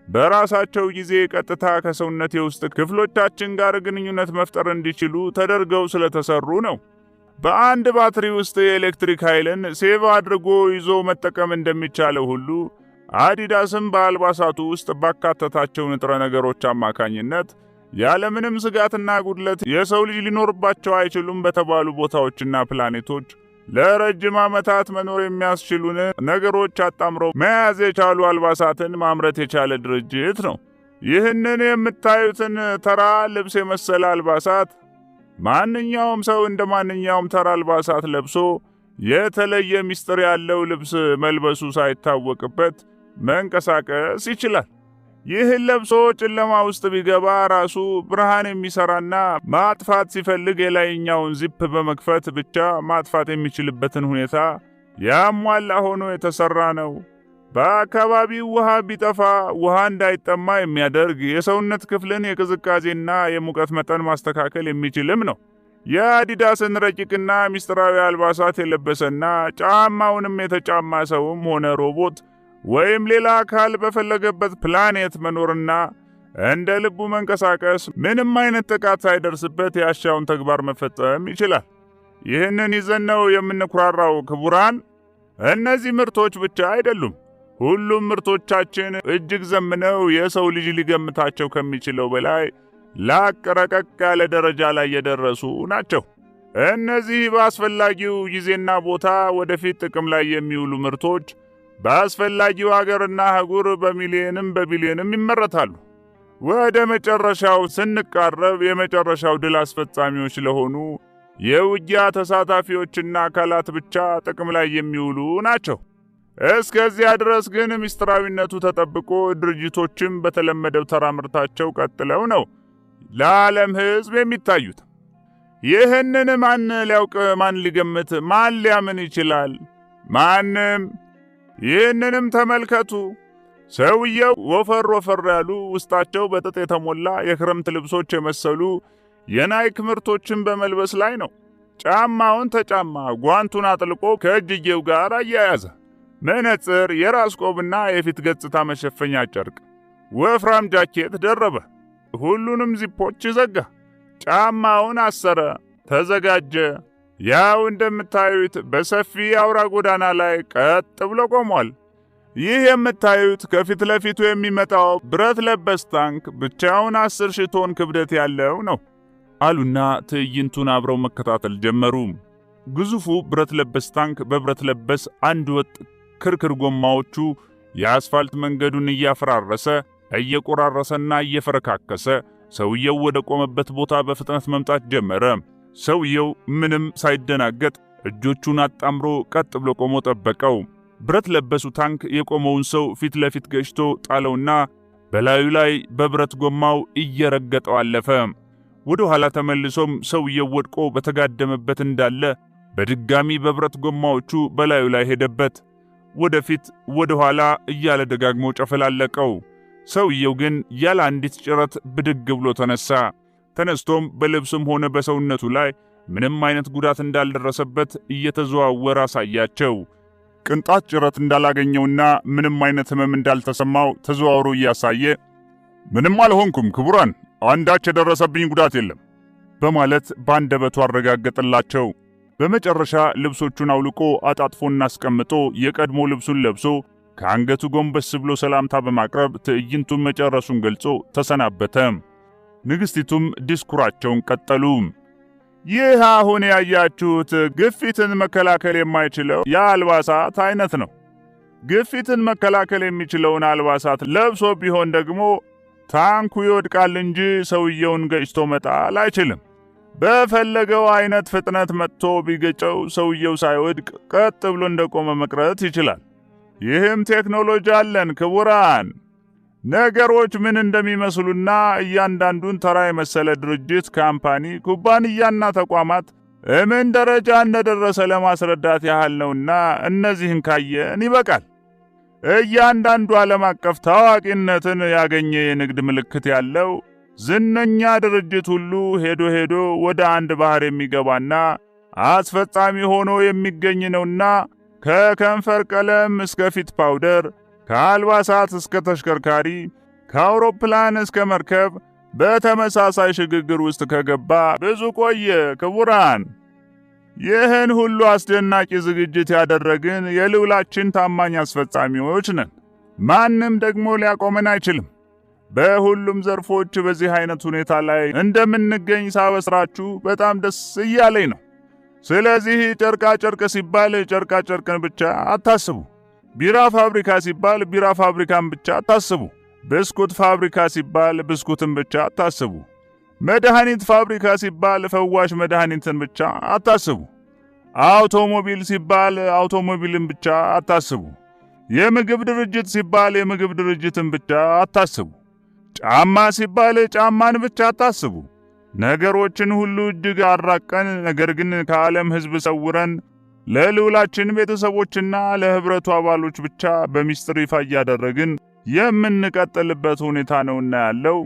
በራሳቸው ጊዜ ቀጥታ ከሰውነት የውስጥ ክፍሎቻችን ጋር ግንኙነት መፍጠር እንዲችሉ ተደርገው ስለተሰሩ ነው። በአንድ ባትሪ ውስጥ የኤሌክትሪክ ኃይልን ሴቭ አድርጎ ይዞ መጠቀም እንደሚቻለው ሁሉ አዲዳስም በአልባሳቱ ውስጥ ባካተታቸው ንጥረ ነገሮች አማካኝነት ያለምንም ስጋትና ጉድለት የሰው ልጅ ሊኖርባቸው አይችሉም በተባሉ ቦታዎችና ፕላኔቶች ለረጅም ዓመታት መኖር የሚያስችሉን ነገሮች አጣምረው መያዝ የቻሉ አልባሳትን ማምረት የቻለ ድርጅት ነው። ይህንን የምታዩትን ተራ ልብስ የመሰለ አልባሳት ማንኛውም ሰው እንደ ማንኛውም ተራ አልባሳት ለብሶ የተለየ ምስጢር ያለው ልብስ መልበሱ ሳይታወቅበት መንቀሳቀስ ይችላል። ይህን ለብሶ ጨለማ ውስጥ ቢገባ ራሱ ብርሃን የሚሰራና ማጥፋት ሲፈልግ የላይኛውን ዚፕ በመክፈት ብቻ ማጥፋት የሚችልበትን ሁኔታ ያሟላ ሆኖ የተሰራ ነው። በአካባቢው ውሃ ቢጠፋ ውሃ እንዳይጠማ የሚያደርግ የሰውነት ክፍልን የቅዝቃዜና የሙቀት መጠን ማስተካከል የሚችልም ነው። የአዲዳስን ረቂቅና ምስጢራዊ አልባሳት የለበሰና ጫማውንም የተጫማ ሰውም ሆነ ሮቦት ወይም ሌላ አካል በፈለገበት ፕላኔት መኖርና እንደ ልቡ መንቀሳቀስ ምንም አይነት ጥቃት ሳይደርስበት ያሻውን ተግባር መፈጸም ይችላል። ይህንን ይዘን ነው የምንኩራራው ክቡራን። እነዚህ ምርቶች ብቻ አይደሉም። ሁሉም ምርቶቻችን እጅግ ዘምነው የሰው ልጅ ሊገምታቸው ከሚችለው በላይ ላቅ ረቀቅ ያለ ደረጃ ላይ የደረሱ ናቸው። እነዚህ በአስፈላጊው ጊዜና ቦታ ወደፊት ጥቅም ላይ የሚውሉ ምርቶች በአስፈላጊው ሀገርና አህጉር በሚሊዮንም በቢሊዮንም ይመረታሉ። ወደ መጨረሻው ስንቃረብ የመጨረሻው ድል አስፈጻሚዎች ለሆኑ የውጊያ ተሳታፊዎችና አካላት ብቻ ጥቅም ላይ የሚውሉ ናቸው። እስከዚያ ድረስ ግን ምስጢራዊነቱ ተጠብቆ ድርጅቶችም በተለመደው ተራ ምርታቸው ቀጥለው ነው ለዓለም ሕዝብ የሚታዩት። ይህንን ማን ሊያውቅ፣ ማን ሊገምት፣ ማን ሊያምን ይችላል? ማንም። ይህንንም ተመልከቱ። ሰውየው ወፈር ወፈር ያሉ ውስጣቸው በጥጥ የተሞላ የክረምት ልብሶች የመሰሉ የናይክ ምርቶችን በመልበስ ላይ ነው። ጫማውን ተጫማ፣ ጓንቱን አጥልቆ ከእጅጌው ጋር አያያዘ። መነጽር፣ የራስ ቆብና የፊት ገጽታ መሸፈኛ ጨርቅ፣ ወፍራም ጃኬት ደረበ። ሁሉንም ዚፖች ዘጋ። ጫማውን አሰረ፣ ተዘጋጀ። ያው እንደምታዩት በሰፊ አውራ ጎዳና ላይ ቀጥ ብሎ ቆሟል። ይህ የምታዩት ከፊት ለፊቱ የሚመጣው ብረት ለበስ ታንክ ብቻውን 10,000 ቶን ክብደት ያለው ነው አሉና ትዕይንቱን አብረው መከታተል ጀመሩ። ግዙፉ ብረት ለበስ ታንክ በብረት ለበስ አንድ ወጥ ክርክር ጎማዎቹ የአስፋልት መንገዱን እያፈራረሰ እየቆራረሰና እየፈረካከሰ ሰውየው ወደ ቆመበት ቦታ በፍጥነት መምጣት ጀመረ። ሰውየው ምንም ሳይደናገጥ እጆቹን አጣምሮ ቀጥ ብሎ ቆሞ ጠበቀው። ብረት ለበሱ ታንክ የቆመውን ሰው ፊት ለፊት ገጭቶ ጣለውና በላዩ ላይ በብረት ጎማው እየረገጠው አለፈ። ወደ ኋላ ተመልሶም ሰውየው ወድቆ በተጋደመበት እንዳለ በድጋሚ በብረት ጎማዎቹ በላዩ ላይ ሄደበት። ወደፊት ወደ ኋላ እያለ ደጋግሞ ጨፈላለቀው። ሰውየው ግን ያለ አንዲት ጭረት ብድግ ብሎ ተነሳ። ተነስቶም በልብስም ሆነ በሰውነቱ ላይ ምንም አይነት ጉዳት እንዳልደረሰበት እየተዘዋወረ አሳያቸው። ቅንጣት ጭረት እንዳላገኘውና ምንም አይነት ህመም እንዳልተሰማው ተዘዋውሮ እያሳየ ምንም አልሆንኩም ክቡራን፣ አንዳች የደረሰብኝ ጉዳት የለም በማለት በአንደበቱ አረጋገጠላቸው። በመጨረሻ ልብሶቹን አውልቆ አጣጥፎና አስቀምጦ የቀድሞ ልብሱን ለብሶ ከአንገቱ ጎንበስ ብሎ ሰላምታ በማቅረብ ትዕይንቱን መጨረሱን ገልጾ ተሰናበተ። ንግሥቲቱም ዲስኩራቸውን ቀጠሉ። ይህ አሁን ያያችሁት ግፊትን መከላከል የማይችለው የአልባሳት አይነት ነው። ግፊትን መከላከል የሚችለውን አልባሳት ለብሶ ቢሆን ደግሞ ታንኩ ይወድቃል እንጂ ሰውየውን ገጭቶ መጣል አይችልም። በፈለገው አይነት ፍጥነት መጥቶ ቢገጨው ሰውየው ሳይወድቅ ቀጥ ብሎ እንደቆመ መቅረት ይችላል። ይህም ቴክኖሎጂ አለን ክቡራን። ነገሮች ምን እንደሚመስሉና እያንዳንዱን ተራ የመሰለ ድርጅት፣ ካምፓኒ፣ ኩባንያና ተቋማት ምን ደረጃ እንደደረሰ ለማስረዳት ያህል ነውና እነዚህን ካየን ይበቃል። እያንዳንዱ ዓለም አቀፍ ታዋቂነትን ያገኘ የንግድ ምልክት ያለው ዝነኛ ድርጅት ሁሉ ሄዶ ወደ አንድ ባህር የሚገባና አስፈጻሚ ሆኖ የሚገኝ ነውና ከከንፈር ቀለም እስከ ፊት ፓውደር፣ ከአልባሳት እስከ ተሽከርካሪ፣ ከአውሮፕላን እስከ መርከብ በተመሳሳይ ሽግግር ውስጥ ከገባ ብዙ ቆየ ክቡራን። ይህን ሁሉ አስደናቂ ዝግጅት ያደረግን የልዑላችን ታማኝ አስፈጻሚዎች ነን። ማንም ደግሞ ሊያቆመን አይችልም። በሁሉም ዘርፎች በዚህ አይነት ሁኔታ ላይ እንደምንገኝ ሳበስራችሁ በጣም ደስ እያለኝ ነው። ስለዚህ ጨርቃ ጨርቅ ሲባል ጨርቃ ጨርቅን ብቻ አታስቡ። ቢራ ፋብሪካ ሲባል ቢራ ፋብሪካን ብቻ አታስቡ። ብስኩት ፋብሪካ ሲባል ብስኩትን ብቻ አታስቡ። መድኃኒት ፋብሪካ ሲባል ፈዋሽ መድኃኒትን ብቻ አታስቡ። አውቶሞቢል ሲባል አውቶሞቢልን ብቻ አታስቡ። የምግብ ድርጅት ሲባል የምግብ ድርጅትን ብቻ አታስቡ። ጫማ ሲባል ጫማን ብቻ አታስቡ። ነገሮችን ሁሉ እጅግ አራቀን፣ ነገር ግን ከዓለም ሕዝብ ሰውረን ለልዑላችን ቤተሰቦችና ለህብረቱ አባሎች ብቻ በሚስጥር ይፋ እያደረግን የምንቀጥልበት ሁኔታ ነውና ያለው።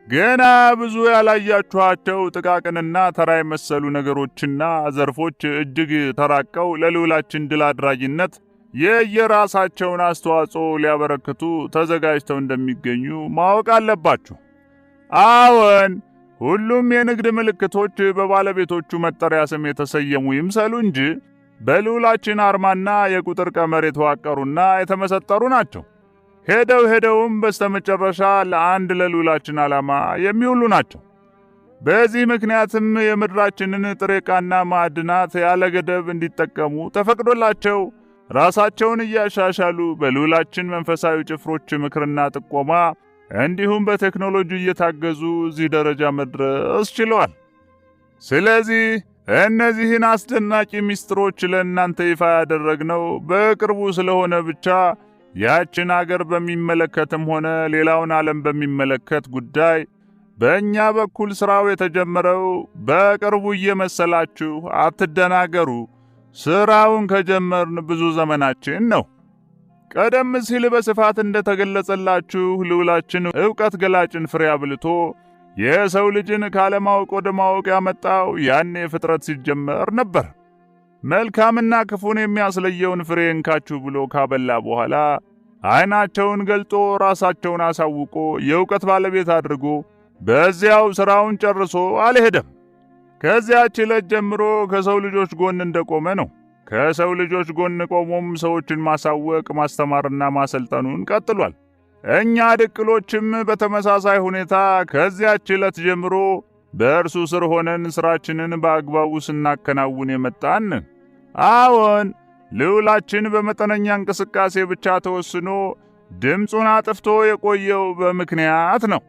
ገና ብዙ ያላያችኋቸው ጥቃቅንና ተራ የመሰሉ ነገሮችና ዘርፎች እጅግ ተራቀው ለልዑላችን ድል አድራጊነት የየራሳቸውን አስተዋጽኦ ሊያበረክቱ ተዘጋጅተው እንደሚገኙ ማወቅ አለባችሁ። አዎን፣ ሁሉም የንግድ ምልክቶች በባለቤቶቹ መጠሪያ ስም የተሰየሙ ይምሰሉ እንጂ በልዑላችን አርማና የቁጥር ቀመር የተዋቀሩና የተመሰጠሩ ናቸው። ሄደውም በስተመጨረሻ ለአንድ ለልዑላችን ዓላማ የሚውሉ ናቸው። በዚህ ምክንያትም የምድራችንን ጥሬ ዕቃና ማዕድናት ያለ ገደብ እንዲጠቀሙ ተፈቅዶላቸው ራሳቸውን እያሻሻሉ በልዑላችን መንፈሳዊ ጭፍሮች ምክርና ጥቆማ እንዲሁም በቴክኖሎጂ እየታገዙ እዚህ ደረጃ መድረስ ችለዋል። ስለዚህ እነዚህን አስደናቂ ሚስጥሮች ለእናንተ ይፋ ያደረግነው በቅርቡ ስለሆነ ብቻ ያችን አገር በሚመለከትም ሆነ ሌላውን ዓለም በሚመለከት ጉዳይ በእኛ በኩል ሥራው የተጀመረው በቅርቡ እየመሰላችሁ አትደናገሩ። ሥራውን ከጀመርን ብዙ ዘመናችን ነው። ቀደም ሲል በስፋት እንደተገለጸላችሁ ልዑላችን ዕውቀት ገላጭን ፍሬ አብልቶ የሰው ልጅን ካለማወቅ ወደ ማወቅ ያመጣው ያኔ ፍጥረት ሲጀመር ነበር። መልካምና ክፉን የሚያስለየውን ፍሬ እንካችሁ ብሎ ካበላ በኋላ ዓይናቸውን ገልጦ ራሳቸውን አሳውቆ የዕውቀት ባለቤት አድርጎ በዚያው ሥራውን ጨርሶ አልሄደም። ከዚያች ዕለት ጀምሮ ከሰው ልጆች ጎን እንደቆመ ነው። ከሰው ልጆች ጎን ቆሞም ሰዎችን ማሳወቅ፣ ማስተማርና ማሰልጠኑን ቀጥሏል። እኛ ድቅሎችም በተመሳሳይ ሁኔታ ከዚያች ዕለት ጀምሮ በእርሱ ስር ሆነን ሥራችንን በአግባቡ ስናከናውን የመጣን። አዎን፣ ልዑላችን በመጠነኛ እንቅስቃሴ ብቻ ተወስኖ ድምፁን አጥፍቶ የቆየው በምክንያት ነው።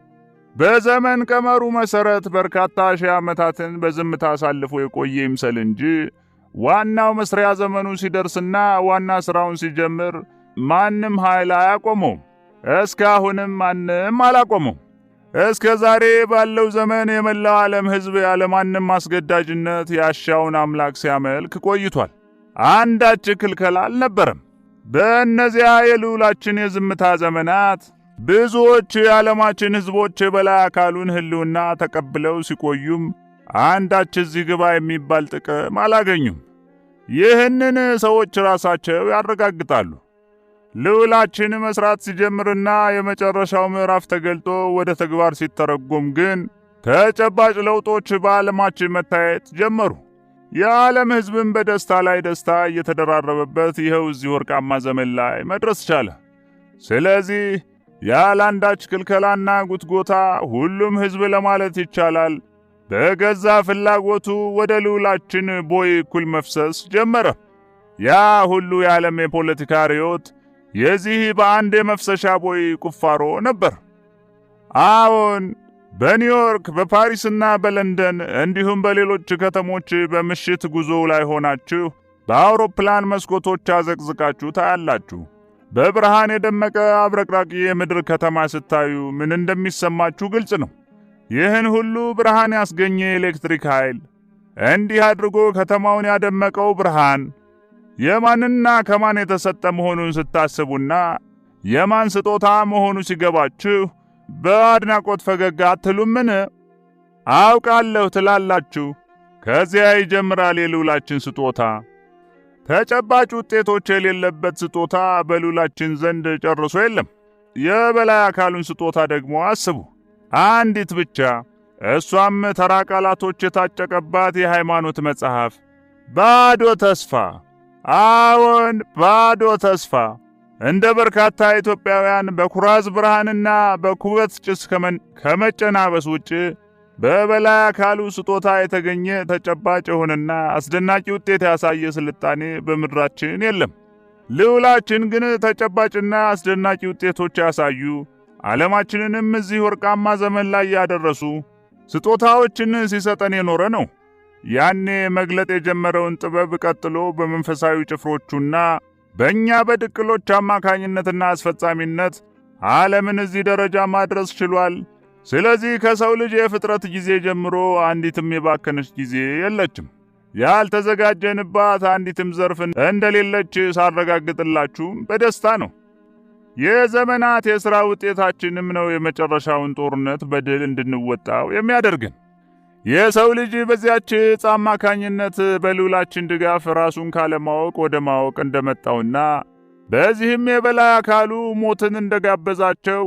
በዘመን ቀመሩ መሠረት በርካታ ሺህ ዓመታትን በዝምታ አሳልፎ የቆየ ይምሰል እንጂ ዋናው መስሪያ ዘመኑ ሲደርስና ዋና ሥራውን ሲጀምር ማንም ኃይል አያቆመውም። እስካሁንም ማንም አላቆመውም። እስከ ዛሬ ባለው ዘመን የመላው ዓለም ሕዝብ ያለማንም አስገዳጅነት ያሻውን አምላክ ሲያመልክ ቆይቷል። አንዳች ክልከላ አልነበረም። በእነዚያ የልዑላችን የዝምታ ዘመናት ብዙዎች የዓለማችን ሕዝቦች የበላይ አካሉን ሕልውና ተቀብለው ሲቆዩም አንዳች እዚህ ግባ የሚባል ጥቅም አላገኙም። ይህንን ሰዎች ራሳቸው ያረጋግጣሉ። ልዑላችን መስራት ሲጀምርና የመጨረሻው ምዕራፍ ተገልጦ ወደ ተግባር ሲተረጎም ግን ተጨባጭ ለውጦች በዓለማችን መታየት ጀመሩ። የዓለም ሕዝብን በደስታ ላይ ደስታ እየተደራረበበት ይኸው እዚህ ወርቃማ ዘመን ላይ መድረስ ቻለ። ስለዚህ ያላንዳች ክልከላና ጉትጎታ ሁሉም ሕዝብ ለማለት ይቻላል በገዛ ፍላጎቱ ወደ ልዑላችን ቦይ እኩል መፍሰስ ጀመረ። ያ ሁሉ የዓለም የፖለቲካ ርዕዮት የዚህ በአንድ የመፍሰሻ ቦይ ቁፋሮ ነበር። አዎን፣ በኒውዮርክ በፓሪስና በለንደን እንዲሁም በሌሎች ከተሞች በምሽት ጉዞ ላይ ሆናችሁ በአውሮፕላን መስኮቶች አዘቅዝቃችሁ ታያላችሁ። በብርሃን የደመቀ አብረቅራቂ የምድር ከተማ ስታዩ ምን እንደሚሰማችሁ ግልጽ ነው። ይህን ሁሉ ብርሃን ያስገኘ ኤሌክትሪክ ኃይል እንዲህ አድርጎ ከተማውን ያደመቀው ብርሃን የማንና ከማን የተሰጠ መሆኑን ስታስቡና የማን ስጦታ መሆኑ ሲገባችሁ በአድናቆት ፈገግ አትሉምን? አውቃለሁ ትላላችሁ። ከዚያ ይጀምራል የልዑላችን ስጦታ። ተጨባጭ ውጤቶች የሌለበት ስጦታ በልዑላችን ዘንድ ጨርሶ የለም። የበላይ አካሉን ስጦታ ደግሞ አስቡ። አንዲት ብቻ፣ እሷም ተራ ቃላቶች የታጨቀባት የሃይማኖት መጽሐፍ። ባዶ ተስፋ። አዎን፣ ባዶ ተስፋ። እንደ በርካታ ኢትዮጵያውያን በኩራዝ ብርሃንና በኩበት ጭስ ከመጨናበስ ውጭ በበላይ አካሉ ስጦታ የተገኘ ተጨባጭ የሆነና አስደናቂ ውጤት ያሳየ ስልጣኔ በምድራችን የለም። ልዑላችን ግን ተጨባጭና አስደናቂ ውጤቶች ያሳዩ፣ ዓለማችንንም እዚህ ወርቃማ ዘመን ላይ ያደረሱ ስጦታዎችን ሲሰጠን የኖረ ነው። ያኔ መግለጥ የጀመረውን ጥበብ ቀጥሎ በመንፈሳዊ ጭፍሮቹና በእኛ በድቅሎች አማካኝነትና አስፈጻሚነት ዓለምን እዚህ ደረጃ ማድረስ ችሏል። ስለዚህ ከሰው ልጅ የፍጥረት ጊዜ ጀምሮ አንዲትም የባከነች ጊዜ የለችም። ያልተዘጋጀንባት አንዲትም ዘርፍ እንደሌለች ሳረጋግጥላችሁ በደስታ ነው። የዘመናት የሥራ ውጤታችንም ነው የመጨረሻውን ጦርነት በድል እንድንወጣው የሚያደርግን። የሰው ልጅ በዚያች ዕፅ አማካኝነት በልዑላችን ድጋፍ ራሱን ካለማወቅ ወደ ማወቅ እንደመጣውና በዚህም የበላይ አካሉ ሞትን እንደጋበዛቸው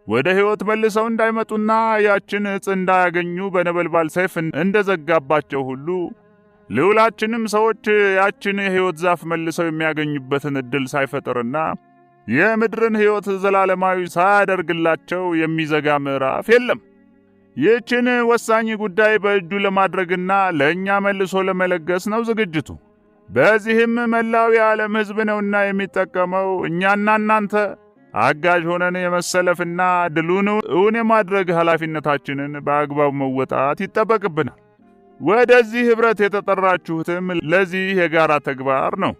ወደ ሕይወት መልሰው እንዳይመጡና ያችን ዕፅ እንዳያገኙ በነበልባል ሰይፍ እንደዘጋባቸው ሁሉ ልዑላችንም ሰዎች ያችን የሕይወት ዛፍ መልሰው የሚያገኙበትን ዕድል ሳይፈጥርና የምድርን ሕይወት ዘላለማዊ ሳያደርግላቸው የሚዘጋ ምዕራፍ የለም። ይህችን ወሳኝ ጉዳይ በእጁ ለማድረግና ለእኛ መልሶ ለመለገስ ነው ዝግጅቱ። በዚህም መላው የዓለም ሕዝብ ነውና የሚጠቀመው። እኛና እናንተ አጋዥ ሆነን የመሰለፍና ድሉን እውን የማድረግ ኃላፊነታችንን በአግባቡ መወጣት ይጠበቅብናል። ወደዚህ ኅብረት የተጠራችሁትም ለዚህ የጋራ ተግባር ነው።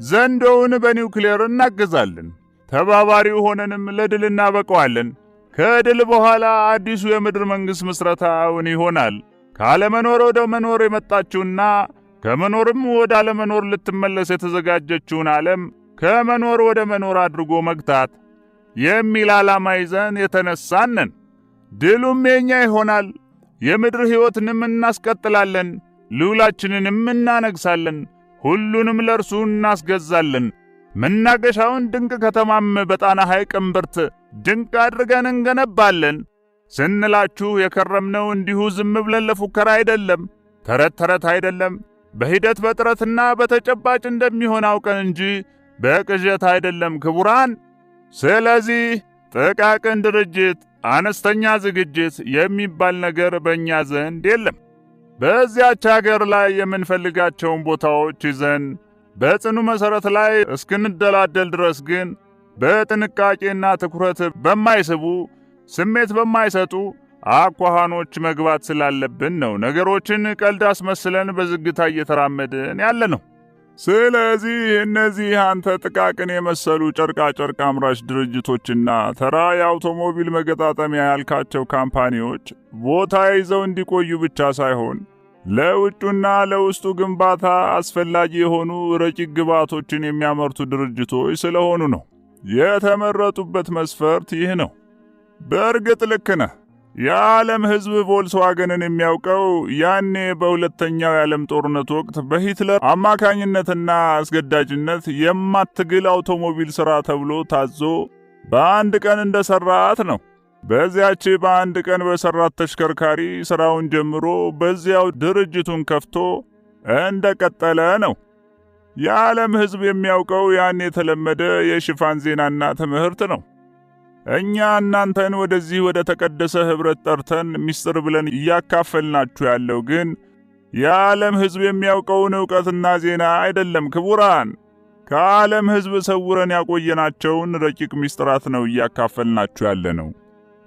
ዘንዶውን በኒውክሌር እናግዛለን። ተባባሪው ሆነንም ለድል እናበቀዋለን። ከድል በኋላ አዲሱ የምድር መንግሥት ምስረታውን ይሆናል። ካለመኖር ወደ መኖር የመጣችውና ከመኖርም ወደ አለመኖር ልትመለስ የተዘጋጀችውን ዓለም ከመኖር ወደ መኖር አድርጎ መግታት የሚል ዓላማ ይዘን የተነሳነን። ድሉም የኛ ይሆናል። የምድር ሕይወትንም እናስቀጥላለን። ልዑላችንንም እናነግሳለን። ሁሉንም ለእርሱ እናስገዛለን። መናገሻውን ድንቅ ከተማም በጣና ሐይቅ እምብርት ድንቅ አድርገን እንገነባለን ስንላችሁ የከረምነው እንዲሁ ዝም ብለን ለፉከራ አይደለም፣ ተረት ተረት አይደለም። በሂደት በጥረትና በተጨባጭ እንደሚሆን አውቀን እንጂ በቅዠት አይደለም ክቡራን። ስለዚህ ጥቃቅን ድርጅት፣ አነስተኛ ዝግጅት የሚባል ነገር በእኛ ዘንድ የለም። በዚያች አገር ላይ የምንፈልጋቸውን ቦታዎች ይዘን በጽኑ መሠረት ላይ እስክንደላደል ድረስ ግን በጥንቃቄና ትኩረት በማይስቡ ስሜት በማይሰጡ አኳኋኖች መግባት ስላለብን ነው ነገሮችን ቀልድ አስመስለን በዝግታ እየተራመድን ያለ ነው። ስለዚህ እነዚህ አንተ ጥቃቅን የመሰሉ ጨርቃ ጨርቅ አምራች ድርጅቶችና ተራ የአውቶሞቢል መገጣጠሚያ ያልካቸው ካምፓኒዎች ቦታ ይዘው እንዲቆዩ ብቻ ሳይሆን ለውጩና ለውስጡ ግንባታ አስፈላጊ የሆኑ ረቂቅ ግብዓቶችን የሚያመርቱ ድርጅቶች ስለሆኑ ነው። የተመረጡበት መስፈርት ይህ ነው። በእርግጥ ልክ ነህ። የዓለም ሕዝብ ቮልስዋገንን የሚያውቀው ያኔ በሁለተኛው የዓለም ጦርነት ወቅት በሂትለር አማካኝነትና አስገዳጅነት የማትግል አውቶሞቢል ሥራ ተብሎ ታዞ በአንድ ቀን እንደሰራት ነው። በዚያች በአንድ ቀን በሰራት ተሽከርካሪ ሥራውን ጀምሮ በዚያው ድርጅቱን ከፍቶ እንደቀጠለ ነው። የዓለም ሕዝብ የሚያውቀው ያን የተለመደ የሽፋን ዜናና ትምህርት ነው። እኛ እናንተን ወደዚህ ወደ ተቀደሰ ኅብረት ጠርተን ምስጢር ብለን እያካፈልናችሁ ያለው ግን የዓለም ሕዝብ የሚያውቀውን ዕውቀትና ዜና አይደለም ክቡራን። ከዓለም ሕዝብ ሰውረን ያቆየናቸውን ረቂቅ ምስጢራት ነው እያካፈልናችሁ ያለ ነው።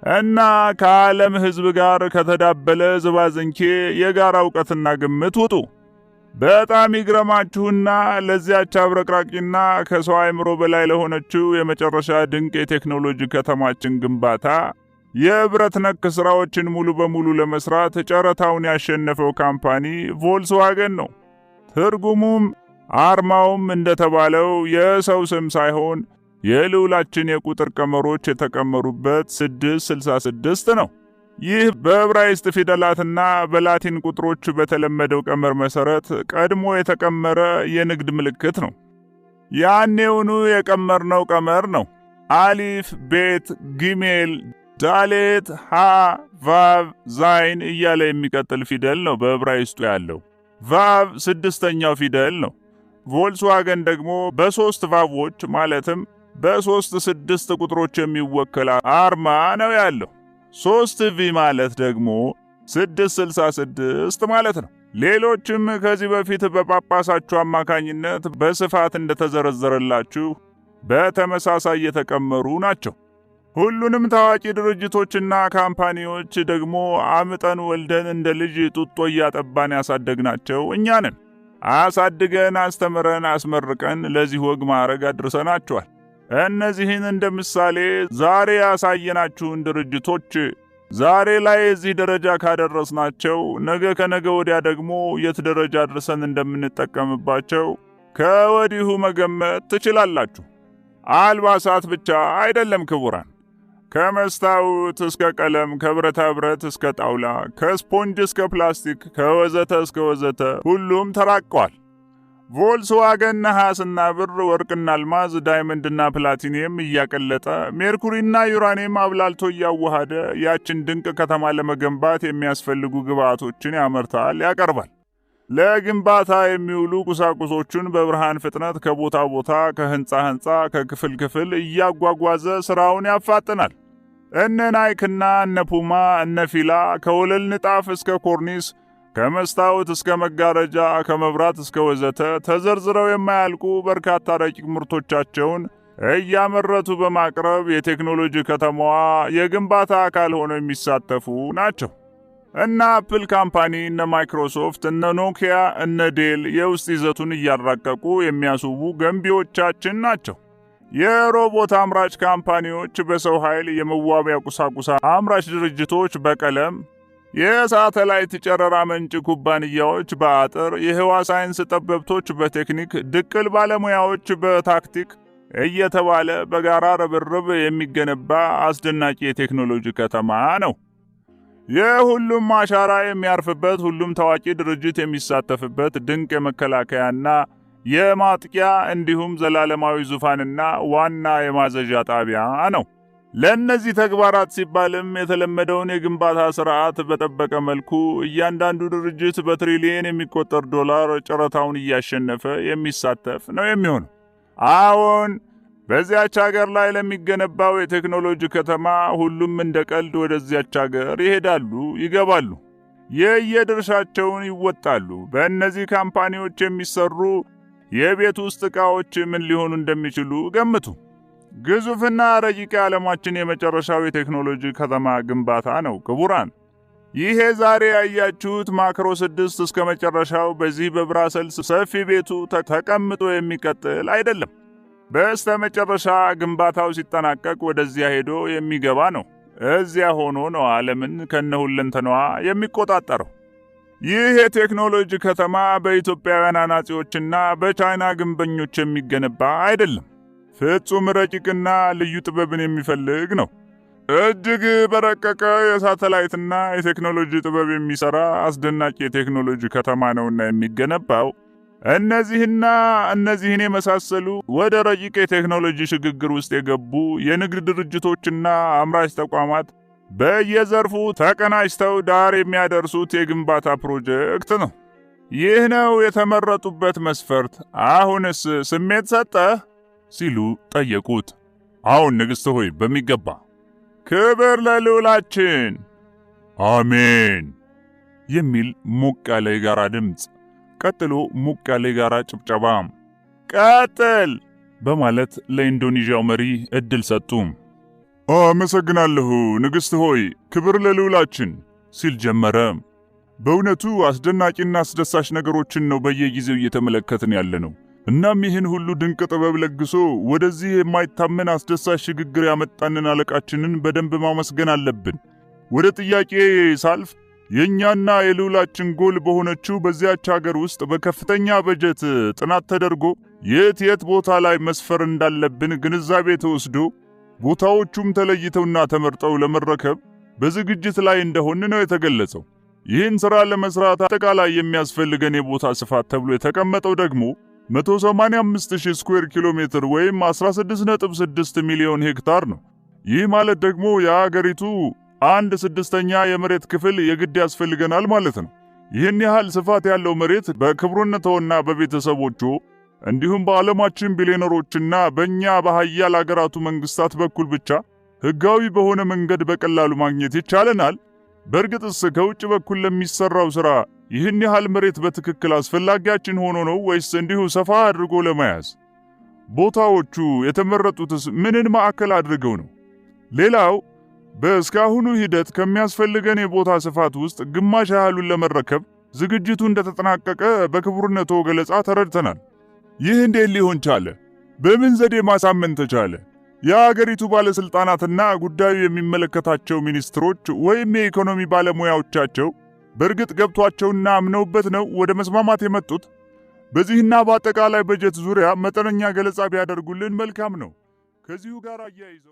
እና ከዓለም ሕዝብ ጋር ከተዳበለ ዝባዝንኬ የጋራ ዕውቀትና ግምት ውጡ። በጣም ይግረማችሁና ለዚያች አብረቅራቂና ከሰው አእምሮ በላይ ለሆነችው የመጨረሻ ድንቅ የቴክኖሎጂ ከተማችን ግንባታ የብረት ነክ ሥራዎችን ሙሉ በሙሉ ለመስራት ጨረታውን ያሸነፈው ካምፓኒ ቮልስዋገን ነው። ትርጉሙም አርማውም እንደተባለው የሰው ስም ሳይሆን የልዑላችን የቁጥር ቀመሮች የተቀመሩበት 666 ነው። ይህ በዕብራይስጥ ፊደላትና በላቲን ቁጥሮች በተለመደው ቀመር መሰረት ቀድሞ የተቀመረ የንግድ ምልክት ነው። ያኔውኑ የቀመርነው ቀመር ነው። አሊፍ፣ ቤት፣ ጊሜል፣ ዳሌት፣ ሃ፣ ቫቭ፣ ዛይን እያለ የሚቀጥል ፊደል ነው በዕብራይስጡ ያለው። ቫቭ ስድስተኛው ፊደል ነው። ቮልስዋገን ደግሞ በ3 ቫቮች ማለትም በ3 6 ቁጥሮች የሚወከል አርማ ነው ያለው። 3V ማለት ደግሞ 666 ማለት ነው። ሌሎችም ከዚህ በፊት በጳጳሳችሁ አማካኝነት በስፋት እንደተዘረዘረላችሁ በተመሳሳይ የተቀመሩ ናቸው። ሁሉንም ታዋቂ ድርጅቶችና ካምፓኒዎች ደግሞ አምጠን ወልደን እንደ ልጅ ጡጦ እያጠባን ያሳደግናቸው እኛ ነን። አሳድገን አስተምረን አስመርቀን ለዚህ ወግ ማዕረግ አድርሰናቸዋል። እነዚህን እንደ ምሳሌ ዛሬ ያሳየናችሁን ድርጅቶች ዛሬ ላይ እዚህ ደረጃ ካደረስናቸው ነገ ከነገ ወዲያ ደግሞ የት ደረጃ አድርሰን እንደምንጠቀምባቸው ከወዲሁ መገመት ትችላላችሁ። አልባሳት ብቻ አይደለም ክቡራን። ከመስታወት እስከ ቀለም፣ ከብረታ ብረት እስከ ጣውላ፣ ከስፖንጅ እስከ ፕላስቲክ፣ ከወዘተ እስከ ወዘተ ሁሉም ተራቀዋል። ቮልስዋገን ነሐስና ብር፣ ወርቅና አልማዝ፣ ዳይመንድና ፕላቲኒየም እያቀለጠ ሜርኩሪና ዩራኒየም አብላልቶ እያዋሃደ ያችን ድንቅ ከተማ ለመገንባት የሚያስፈልጉ ግብዓቶችን ያመርታል፣ ያቀርባል። ለግንባታ የሚውሉ ቁሳቁሶቹን በብርሃን ፍጥነት ከቦታ ቦታ፣ ከህንፃ ህንፃ፣ ከክፍል ክፍል እያጓጓዘ ስራውን ያፋጥናል። እነ ናይክና እነ ፑማ እነ ፊላ ከወለል ንጣፍ እስከ ኮርኒስ፣ ከመስታወት እስከ መጋረጃ፣ ከመብራት እስከ ወዘተ ተዘርዝረው የማያልቁ በርካታ ረቂቅ ምርቶቻቸውን እያመረቱ በማቅረብ የቴክኖሎጂ ከተማዋ የግንባታ አካል ሆነው የሚሳተፉ ናቸው። እነ አፕል ካምፓኒ፣ እነ ማይክሮሶፍት፣ እነ ኖኪያ፣ እነ ዴል የውስጥ ይዘቱን እያራቀቁ የሚያስቡ ገንቢዎቻችን ናቸው። የሮቦት አምራች ካምፓኒዎች በሰው ኃይል፣ የመዋቢያ ቁሳቁስ አምራች ድርጅቶች በቀለም፣ የሳተላይት ጨረራ መንጭ ኩባንያዎች በአጥር፣ የህዋ ሳይንስ ጠበብቶች በቴክኒክ፣ ድቅል ባለሙያዎች በታክቲክ እየተባለ በጋራ ርብርብ የሚገነባ አስደናቂ የቴክኖሎጂ ከተማ ነው። የሁሉም አሻራ የሚያርፍበት፣ ሁሉም ታዋቂ ድርጅት የሚሳተፍበት ድንቅ የመከላከያና የማጥቂያ እንዲሁም ዘላለማዊ ዙፋንና ዋና የማዘዣ ጣቢያ ነው። ለእነዚህ ተግባራት ሲባልም የተለመደውን የግንባታ ሥርዓት በጠበቀ መልኩ እያንዳንዱ ድርጅት በትሪሊየን የሚቆጠር ዶላር ጨረታውን እያሸነፈ የሚሳተፍ ነው የሚሆነው። አዎን፣ በዚያች ሀገር ላይ ለሚገነባው የቴክኖሎጂ ከተማ ሁሉም እንደ ቀልድ ወደዚያች ሀገር ይሄዳሉ፣ ይገባሉ፣ የየድርሻቸውን ይወጣሉ። በእነዚህ ካምፓኒዎች የሚሰሩ የቤት ውስጥ ዕቃዎች ምን ሊሆኑ እንደሚችሉ ገምቱ። ግዙፍና ረቂቅ የዓለማችን የመጨረሻው የቴክኖሎጂ ከተማ ግንባታ ነው ክቡራን። ይሄ ዛሬ ያያችሁት ማክሮ 6 እስከ መጨረሻው በዚህ በብራሰልስ ሰፊ ቤቱ ተቀምጦ የሚቀጥል አይደለም። በስተ መጨረሻ ግንባታው ሲጠናቀቅ ወደዚያ ሄዶ የሚገባ ነው። እዚያ ሆኖ ነው ዓለምን ከነሁለንተናዋ የሚቆጣጠረው። ይህ የቴክኖሎጂ ከተማ በኢትዮጵያውያን አናጺዎችና በቻይና ግንበኞች የሚገነባ አይደለም። ፍጹም ረቂቅና ልዩ ጥበብን የሚፈልግ ነው። እጅግ በረቀቀ የሳተላይትና የቴክኖሎጂ ጥበብ የሚሰራ አስደናቂ የቴክኖሎጂ ከተማ ነውና የሚገነባው። እነዚህን የመሳሰሉ ወደ ረቂቅ የቴክኖሎጂ ሽግግር ውስጥ የገቡ የንግድ ድርጅቶችና አምራች ተቋማት በየዘርፉ ተቀናጅተው ዳር የሚያደርሱት የግንባታ ፕሮጀክት ነው። ይህ ነው የተመረጡበት መስፈርት። አሁንስ ስሜት ሰጠህ? ሲሉ ጠየቁት። አሁን ንግሥት ሆይ በሚገባ። ክብር ለልዑላችን። አሜን የሚል ሞቅ ያለ የጋራ ድምፅ፣ ቀጥሎ ሞቅ ያለ የጋራ ጭብጨባ። ቀጥል በማለት ለኢንዶኔዥያው መሪ ዕድል ሰጡ። አመሰግናለሁ ንግሥት ሆይ፣ ክብር ለልዑላችን ሲል ጀመረ። በእውነቱ አስደናቂና አስደሳች ነገሮችን ነው በየጊዜው እየተመለከትን ያለ ነው። እናም ይህን ሁሉ ድንቅ ጥበብ ለግሶ ወደዚህ የማይታመን አስደሳች ሽግግር ያመጣንን አለቃችንን በደንብ ማመስገን አለብን። ወደ ጥያቄ ሳልፍ የእኛና የልዑላችን ጎል በሆነችው በዚያች ሀገር ውስጥ በከፍተኛ በጀት ጥናት ተደርጎ የት ቦታ ላይ መስፈር እንዳለብን ግንዛቤ ተወስዶ ቦታዎቹም ተለይተውና ተመርጠው ለመረከብ በዝግጅት ላይ እንደሆን ነው የተገለጸው። ይህን ሥራ ለመስራት አጠቃላይ የሚያስፈልገን የቦታ ስፋት ተብሎ የተቀመጠው ደግሞ 185,000 ስኩዌር ኪሎ ሜትር ወይም 16.6 ሚሊዮን ሄክታር ነው። ይህ ማለት ደግሞ የአገሪቱ 1/6 የመሬት ክፍል የግድ ያስፈልገናል ማለት ነው። ይህን ያህል ስፋት ያለው መሬት በክቡርነትዎና በቤተሰቦቹ እንዲሁም በዓለማችን ቢሊዮነሮችና በእኛ በኃያል አገራቱ መንግስታት በኩል ብቻ ሕጋዊ በሆነ መንገድ በቀላሉ ማግኘት ይቻለናል? በእርግጥስ ከውጭ በኩል ለሚሰራው ሥራ ይህን ያህል መሬት በትክክል አስፈላጊያችን ሆኖ ነው ወይስ እንዲሁ ሰፋ አድርጎ ለመያዝ? ቦታዎቹ የተመረጡትስ ምንን ማዕከል አድርገው ነው? ሌላው በእስካሁኑ ሂደት ከሚያስፈልገን የቦታ ስፋት ውስጥ ግማሽ ያህሉን ለመረከብ ዝግጅቱ እንደተጠናቀቀ በክቡርነቶ ገለጻ ተረድተናል። ይህ እንዴት ሊሆን ቻለ? በምን ዘዴ ማሳመን ተቻለ? የአገሪቱ ባለስልጣናትና ጉዳዩ የሚመለከታቸው ሚኒስትሮች ወይም የኢኮኖሚ ባለሙያዎቻቸው በእርግጥ ገብቷቸውና አምነውበት ነው ወደ መስማማት የመጡት? በዚህና በአጠቃላይ በጀት ዙሪያ መጠነኛ ገለጻ ቢያደርጉልን መልካም ነው። ከዚሁ ጋር አያይዘው